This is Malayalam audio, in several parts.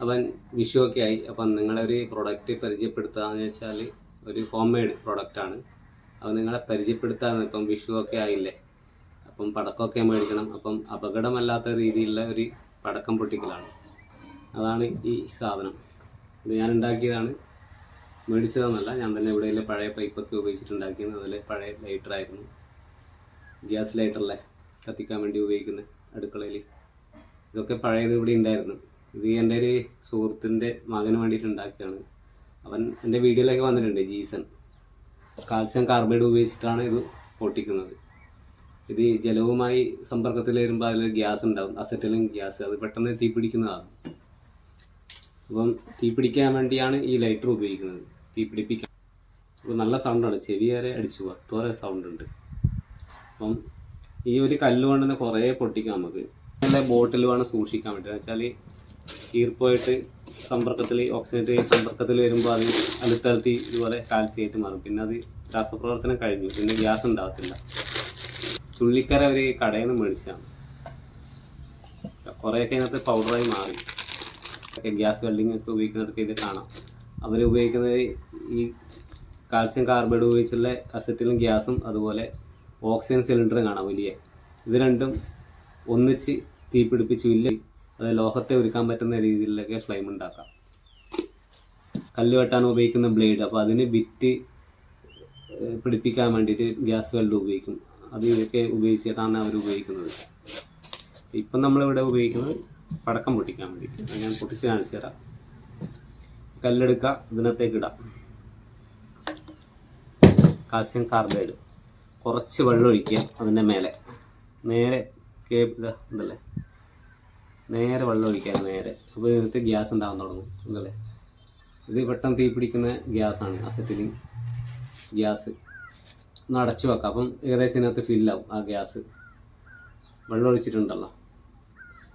അവൻ വിഷുവൊക്കെ ആയി. അപ്പം നിങ്ങളൊരു പ്രൊഡക്റ്റ് പരിചയപ്പെടുത്തുകയെന്ന് വെച്ചാൽ ഒരു ഹോം മെയ്ഡ് പ്രൊഡക്റ്റാണ്. അപ്പം നിങ്ങളെ പരിചയപ്പെടുത്താമെന്ന്. ഇപ്പം വിഷുവൊക്കെ ആയില്ലേ, അപ്പം പടക്കമൊക്കെ മേടിക്കണം. അപ്പം അപകടമല്ലാത്ത രീതിയിലുള്ള ഒരു പടക്കം പൊട്ടിക്കലാണ്. അതാണ് ഈ സാധനം. ഇത് ഞാൻ ഉണ്ടാക്കിയതാണ്, മേടിച്ചതെന്നല്ല. ഞാൻ തന്നെ ഇവിടെ പഴയ പൈപ്പൊക്കെ ഉപയോഗിച്ചിട്ടുണ്ടാക്കിയത്. അതുപോലെ പഴയ ലൈറ്ററായിരുന്നു, ഗ്യാസ് ലൈറ്ററല്ലേ കത്തിക്കാൻ വേണ്ടി ഉപയോഗിക്കുന്ന അടുക്കളയിൽ. ഇതൊക്കെ പഴയത് ഇവിടെ ഉണ്ടായിരുന്നു. ഇത് എൻ്റെ ഒരു സുഹൃത്തിൻ്റെ മകന് വേണ്ടിയിട്ട് ഉണ്ടാക്കിയതാണ്. അവൻ എൻ്റെ വീഡിയോയിലൊക്കെ വന്നിട്ടുണ്ട്. ജീസൺ കാൽസ്യം കാർബൈഡ് ഉപയോഗിച്ചിട്ടാണ് ഇത് പൊട്ടിക്കുന്നത്. ഇത് ജലവുമായി സമ്പർക്കത്തിൽ വരുമ്പോൾ അതിൽ ഗ്യാസ് ഉണ്ടാവും, അസറ്റലിൻ ഗ്യാസ്. അത് പെട്ടെന്ന് തീ പിടിക്കുന്നതാണ്. അപ്പം തീ പിടിക്കാൻ വേണ്ടിയാണ് ഈ ലൈറ്റർ ഉപയോഗിക്കുന്നത്, തീ പിടിപ്പിക്കാൻ. അപ്പോൾ നല്ല സൗണ്ടാണ്, ചെവി വരെ അടിച്ചു പോകുക, അത്തോടെ സൗണ്ട് ഉണ്ട്. അപ്പം ഈ ഒരു കല്ല് കൊണ്ട് തന്നെ കുറേ പൊട്ടിക്കാം നമുക്ക്. നല്ല ബോട്ടിൽ വേണം സൂക്ഷിക്കാൻ വേണ്ടി. എന്ന് വെച്ചാൽ ഈർപ്പമായിട്ട് സമ്പർക്കത്തിൽ, ഓക്സിജൻ സമ്പർക്കത്തിൽ വരുമ്പോൾ അത് അടുത്തടുത്ത് ഇതുപോലെ കാൽസ്യമായിട്ട് മാറും. പിന്നെ അത് രാസപ്രവർത്തനം കഴിഞ്ഞു, പിന്നെ ഗ്യാസ് ഉണ്ടാകത്തില്ല. ചുള്ളിക്കര ഒരു കടയിൽ നിന്ന് മേടിച്ചതാണ്. കുറേയൊക്കെ അതിനകത്ത് പൗഡറായി മാറി. ഗ്യാസ് വെൽഡിംഗ് ഒക്കെ ഉപയോഗിക്കുന്നിടത്ത് ഇത് കാണാം. അവർ ഉപയോഗിക്കുന്നത് ഈ കാൽസ്യം കാർബൈഡ് ഉപയോഗിച്ചുള്ള അസറ്റിലും ഗ്യാസും അതുപോലെ ഓക്സിജൻ സിലിണ്ടറും കാണാം വലിയ. ഇത് രണ്ടും ഒന്നിച്ച് തീ പിടിപ്പിച്ച് അത് ലോഹത്തെ ഒരുക്കാൻ പറ്റുന്ന രീതിയിലൊക്കെ ഫ്ലെയിം ഉണ്ടാക്കാം. കല്ല് വെട്ടാൻ ഉപയോഗിക്കുന്ന ബ്ലേഡ്, അപ്പോൾ അതിന് ബിറ്റ് പിടിപ്പിക്കാൻ വേണ്ടിയിട്ട് ഗ്യാസ് വെൽഡ് ഉപയോഗിക്കും. അത് ഇതൊക്കെ ഉപയോഗിച്ചിട്ടാണ് അവർ ഉപയോഗിക്കുന്നത്. ഇപ്പം നമ്മളിവിടെ ഉപയോഗിക്കുന്നത് പടക്കം പൊട്ടിക്കാൻ വേണ്ടിയിട്ട്. അത് ഞാൻ പൊട്ടിച്ച് കാണിച്ചു തരാം. കല്ലെടുക്കുക, ഇതിനകത്തേക്ക് ഇടാം കാൽസ്യം കാർബൈഡ്. കുറച്ച് വെള്ളം ഒഴിക്കുക അതിൻ്റെ മേലെ. നേരെ ഇതല്ലേ, നേരെ വെള്ളം ഒഴിക്കുക നേരെ. അപ്പോൾ ഇതിനകത്ത് ഗ്യാസ് ഉണ്ടാകാൻ തുടങ്ങും. ഇതല്ലേ, ഇത് പെട്ടെന്ന് തീ പിടിക്കുന്ന ഗ്യാസാണ്, അസറ്റിലിൻ ഗ്യാസ്. ഒന്ന് അടച്ചു വെക്കാം. അപ്പം ഏകദേശം ഇതിനകത്ത് ഫില്ലാവും ആ ഗ്യാസ്. വെള്ളം ഒഴിച്ചിട്ടുണ്ടല്ലോ.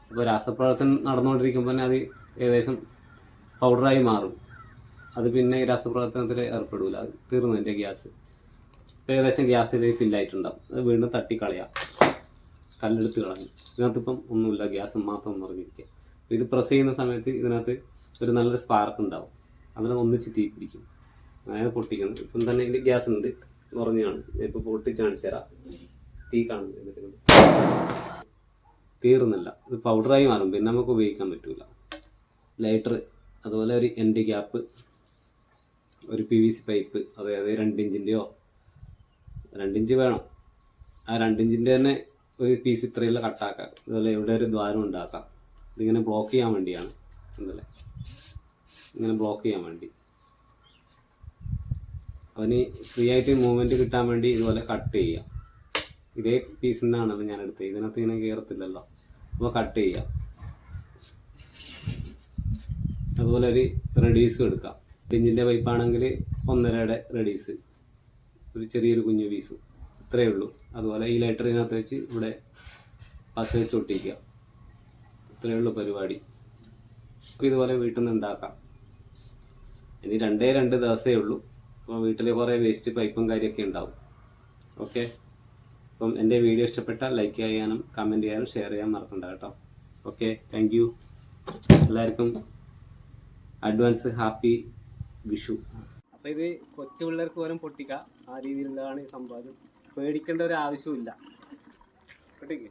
അപ്പോൾ രാസപ്രവർത്തനം നടന്നുകൊണ്ടിരിക്കുമ്പോൾ തന്നെ അത് ഏകദേശം പൗഡറായി മാറും. അത് പിന്നെ രാസപ്രവർത്തനത്തിൽ ഏർപ്പെടില്ല, അത് തീർന്നു എൻ്റെ ഗ്യാസ്. ഇപ്പോൾ ഏകദേശം ഗ്യാസ് ഇത് ഫില്ലായിട്ടുണ്ടാവും. അത് വീണ്ടും തട്ടിക്കളയാം, കല്ലെടുത്ത് കളഞ്ഞു. ഇതിനകത്തിപ്പം ഒന്നുമില്ല, ഗ്യാസ് മാത്രം നിറഞ്ഞിരിക്കുക. ഇത് പ്രസ് ചെയ്യുന്ന സമയത്ത് ഇതിനകത്ത് ഒരു നല്ലൊരു സ്പാർക്ക് ഉണ്ടാവും. അതിനെ ഒന്നിച്ച് തീ പിടിക്കും. അങ്ങനെ പൊട്ടിക്കുന്നത്. ഇപ്പം തന്നെ ഇതിൽ ഗ്യാസ് ഉണ്ട്, നിറഞ്ഞാണ്. ഇപ്പോൾ പൊട്ടിച്ച് കാണിച്ചു തരാം. തീ കാണുന്നത് തീർന്നില്ല, ഇത് പൗഡറായി മാറും. പിന്നെ നമുക്ക് ഉപയോഗിക്കാൻ പറ്റില്ല. ലൈറ്റർ, അതുപോലെ ഒരു എൻഡ് ക്യാപ്പ്, ഒരു PVC പൈപ്പ്, അതായത് 2 ഇഞ്ചിൻ്റെയോ 2 ഇഞ്ച് വേണം. ആ 2 ഇഞ്ചിൻ്റെ തന്നെ ഒരു പീസ് ഇത്രയുള്ള കട്ടാക്കാം. അതുപോലെ ഇവിടെ ഒരു ദ്വാരം ഉണ്ടാക്കാം. ഇതിങ്ങനെ ബ്ലോക്ക് ചെയ്യാൻ വേണ്ടിയാണ്. എന്തല്ലേ, ഇങ്ങനെ ബ്ലോക്ക് ചെയ്യാൻ വേണ്ടി. അവന് ഫ്രീ ആയിട്ട് മൂവ്മെൻറ്റ് കിട്ടാൻ വേണ്ടി ഇതുപോലെ കട്ട് ചെയ്യാം. ഇതേ പീസിൽ നിന്നാണല്ലോ ഞാൻ എടുത്തത്. ഇതിനകത്ത് ഇങ്ങനെ കയറത്തില്ലല്ലോ. അപ്പോൾ കട്ട് ചെയ്യാം. അതുപോലെ ഒരു റെഡീസും എടുക്കാം. 2 ഇഞ്ചിൻ്റെ പൈപ്പാണെങ്കിൽ 1.5 റെഡീസ്, ഒരു ചെറിയൊരു കുഞ്ഞു പീസും, ഇത്രയേ ഉള്ളൂ. അതുപോലെ ഈ ലൈറ്ററിനകത്ത് വെച്ച് ഇവിടെ പശ വെച്ച് ഒട്ടിക്കുക. ഇത്രയേ ഉള്ളൂ പരിപാടി. ഇതുപോലെ വീട്ടിൽ നിന്ന് ഉണ്ടാക്കാം. ഇനി 2 ദിവസമേ ഉള്ളൂ. അപ്പോൾ വീട്ടിൽ കുറേ വേസ്റ്റ് പൈപ്പും കാര്യമൊക്കെ ഉണ്ടാവും. ഓക്കെ, അപ്പം എൻ്റെ വീഡിയോ ഇഷ്ടപ്പെട്ടാൽ ലൈക്ക് ചെയ്യാനും കമൻറ്റ് ചെയ്യാനും ഷെയർ ചെയ്യാൻ മറക്കണ്ട കേട്ടോ. Okay, thank you. എല്ലാവർക്കും അഡ്വാൻസ് ഹാപ്പി വിഷു. അപ്പോൾ ഇത് കൊച്ചു പിള്ളേർക്ക് പോലും പൊട്ടിക്കാം, ആ രീതിയിലുള്ളതാണ് ഈ സംഭവം. പേടിക്കേണ്ട ഒരു ആവശ്യമില്ല. പൊട്ടിക്ക്.